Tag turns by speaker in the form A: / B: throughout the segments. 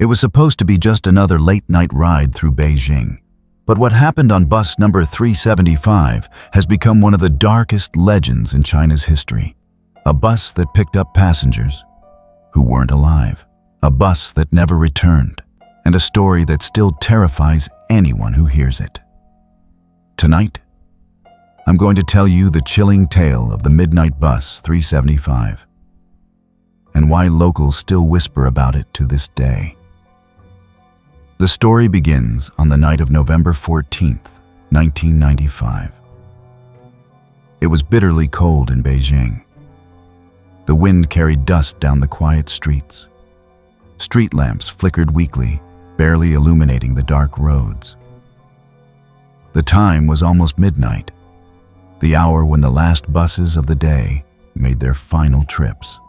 A: It was supposed to be just another late-night ride through Beijing. But what happened on bus number 375 has become one of the darkest legends in China's history. A bus that picked up passengers who weren't alive. A bus that never returned. And a story that still terrifies anyone who hears it. Tonight, I'm going to tell you the chilling tale of the midnight bus 375 and why locals still whisper about it to this day. The story begins on the night of November 14th, 1995. It was bitterly cold in Beijing. The wind carried dust down the quiet streets. Street lamps flickered weakly, barely illuminating the dark roads. The time was almost midnight, the hour when the last buses of the day made their final trips.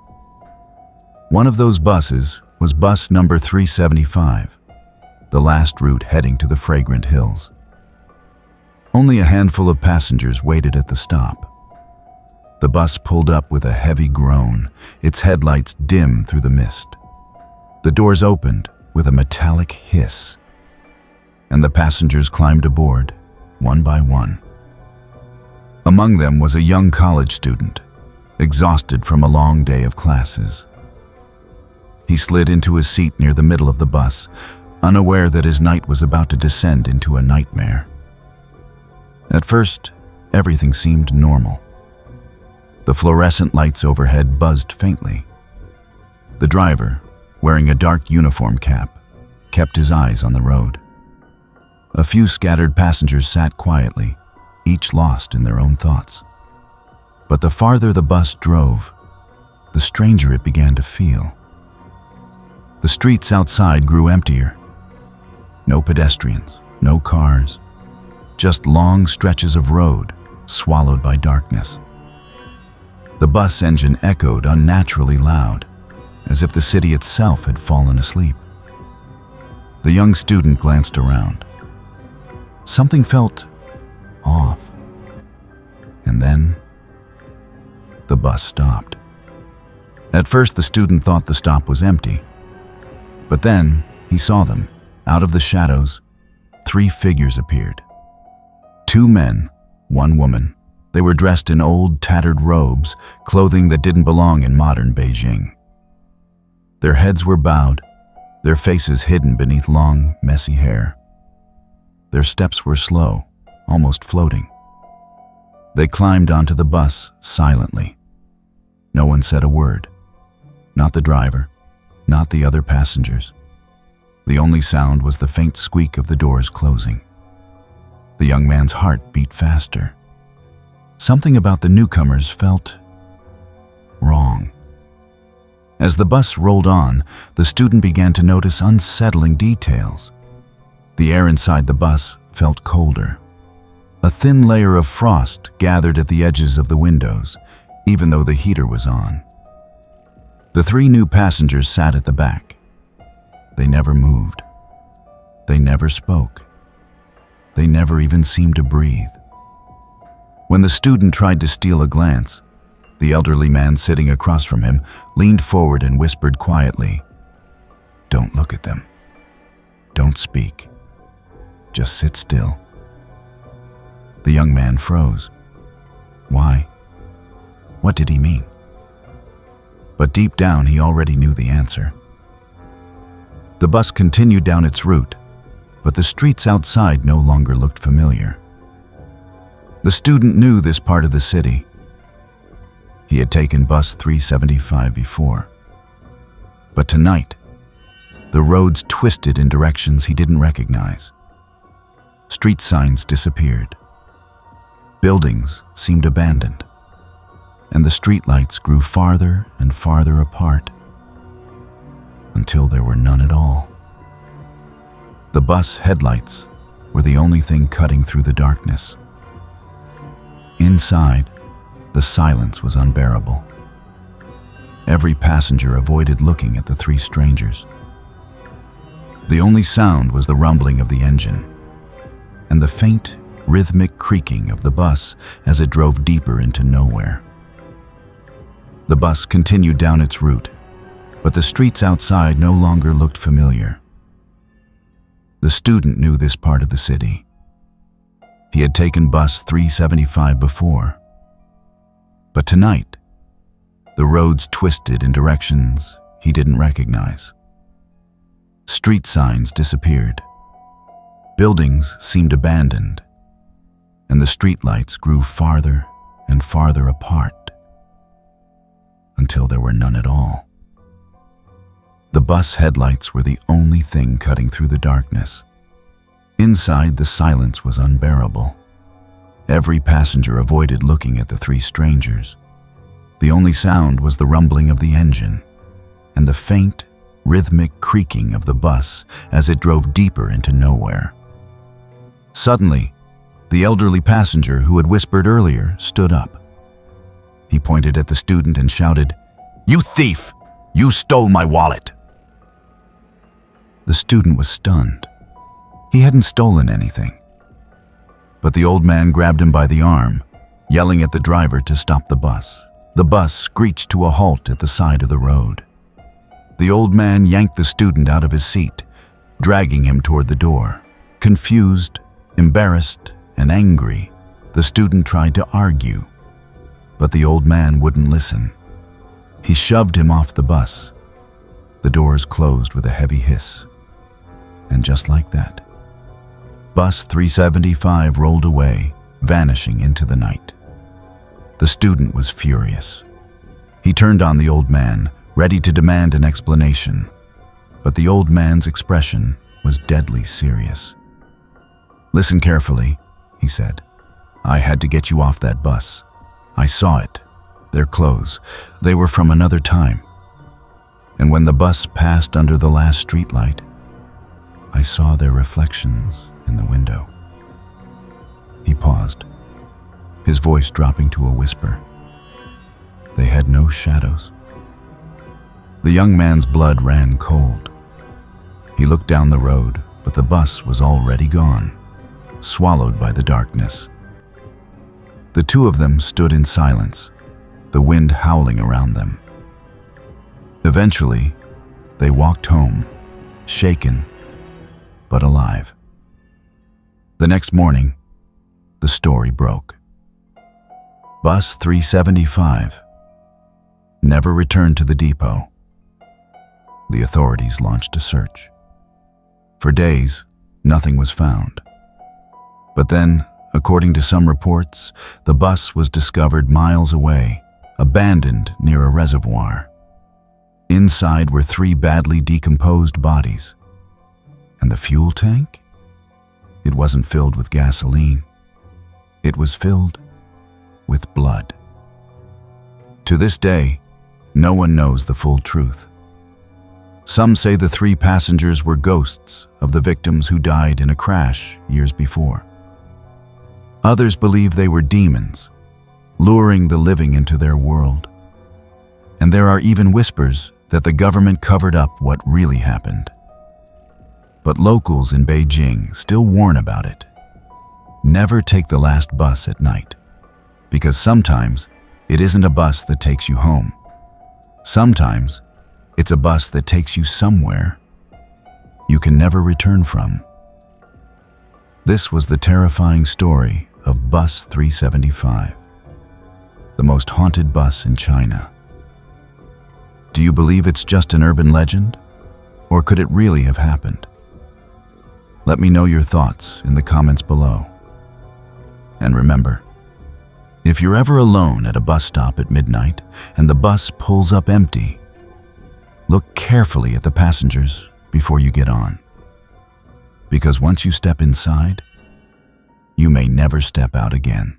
A: One of those buses was bus number 375, the last route heading to the Fragrant Hills. Only a handful of passengers waited at the stop. The bus pulled up with a heavy groan, its headlights dim through the mist. The doors opened with a metallic hiss, and the passengers climbed aboard, one by one. Among them was a young college student, exhausted from a long day of classes. He slid into his seat near the middle of the bus, unaware that his night was about to descend into a nightmare. At first, everything seemed normal. The fluorescent lights overhead buzzed faintly. The driver, wearing a dark uniform cap, kept his eyes on the road. A few scattered passengers sat quietly, each lost in their own thoughts. But the farther the bus drove, the stranger it began to feel. The streets outside grew emptier. No pedestrians, no cars, just long stretches of road swallowed by darkness. The bus engine echoed unnaturally loud, as if the city itself had fallen asleep. The young student glanced around. Something felt off. And then, the bus stopped. At first, the student thought the stop was empty. But then, he saw them. Out of the shadows, 3 figures appeared. 2 men, 1 woman. They were dressed in old, tattered robes, clothing that didn't belong in modern Beijing. Their heads were bowed, their faces hidden beneath long, messy hair. Their steps were slow, almost floating. They climbed onto the bus silently. No one said a word. Not the driver, not the other passengers. The only sound was the faint squeak of the doors closing. The young man's heart beat faster. Something about the newcomers felt wrong. As the bus rolled on, the student began to notice unsettling details. The air inside the bus felt colder. A thin layer of frost gathered at the edges of the windows, even though the heater was on. The 3 new passengers sat at the back. They never moved. They never spoke. They never even seemed to breathe. When the student tried to steal a glance, the elderly man sitting across from him leaned forward and whispered quietly, "Don't look at them. Don't speak. Just sit still." The young man froze. Why? What did he mean? But deep down, he already knew the answer. The bus continued down its route, but the streets outside no longer looked familiar. The student knew this part of the city. He had taken bus 375 before. But tonight, the roads twisted in directions he didn't recognize. Street signs disappeared. Buildings seemed abandoned, and the streetlights grew farther and farther apart, until there were none at all. The bus headlights were the only thing cutting through the darkness. Inside, the silence was unbearable. Every passenger avoided looking at the 3 strangers. The only sound was the rumbling of the engine, and the faint, rhythmic creaking of the bus as it drove deeper into nowhere. The bus continued down its route, but the streets outside no longer looked familiar. The student knew this part of the city. He had taken bus 375 before. But tonight, the roads twisted in directions he didn't recognize. Street signs disappeared. Buildings seemed abandoned, and the streetlights grew farther and farther apart until there were none at all. The bus headlights were the only thing cutting through the darkness. Inside, the silence was unbearable. Every passenger avoided looking at the three strangers. The only sound was the rumbling of the engine and the faint, rhythmic creaking of the bus as it drove deeper into nowhere. Suddenly, the elderly passenger who had whispered earlier stood up. He pointed at the student and shouted, "You thief! You stole my wallet!" The student was stunned. He hadn't stolen anything. But the old man grabbed him by the arm, yelling at the driver to stop the bus. The bus screeched to a halt at the side of the road. The old man yanked the student out of his seat, dragging him toward the door. Confused, embarrassed, and angry, the student tried to argue, but the old man wouldn't listen. He shoved him off the bus. The doors closed with a heavy hiss. And just like that, bus 375 rolled away, vanishing into the night. The student was furious. He turned on the old man, ready to demand an explanation, but the old man's expression was deadly serious. "Listen carefully," he said. "I had to get you off that bus. I saw it. Their clothes. They were from another time. And when the bus passed under the last streetlight, I saw their reflections in the window." He paused, his voice dropping to a whisper. They had no shadows. The young man's blood ran cold. He looked down the road, but the bus was already gone, swallowed by the darkness. The two of them stood in silence, the wind howling around them. Eventually, they walked home, shaken but alive. The next morning, the story broke. Bus 375 never returned to the depot. The authorities launched a search. For days, nothing was found. But then, according to some reports, the bus was discovered miles away, abandoned near a reservoir. Inside were 3 badly decomposed bodies. And the fuel tank? It wasn't filled with gasoline. It was filled with blood. To this day, no one knows the full truth. Some say the 3 passengers were ghosts of the victims who died in a crash years before. Others believe they were demons, luring the living into their world. And there are even whispers that the government covered up what really happened. But locals in Beijing still warn about it. Never take the last bus at night, because sometimes it isn't a bus that takes you home. Sometimes it's a bus that takes you somewhere you can never return from. This was the terrifying story of Bus 375, the most haunted bus in China. Do you believe it's just an urban legend, or could it really have happened? Let me know your thoughts in the comments below. And remember, if you're ever alone at a bus stop at midnight and the bus pulls up empty, look carefully at the passengers before you get on. Because once you step inside, you may never step out again.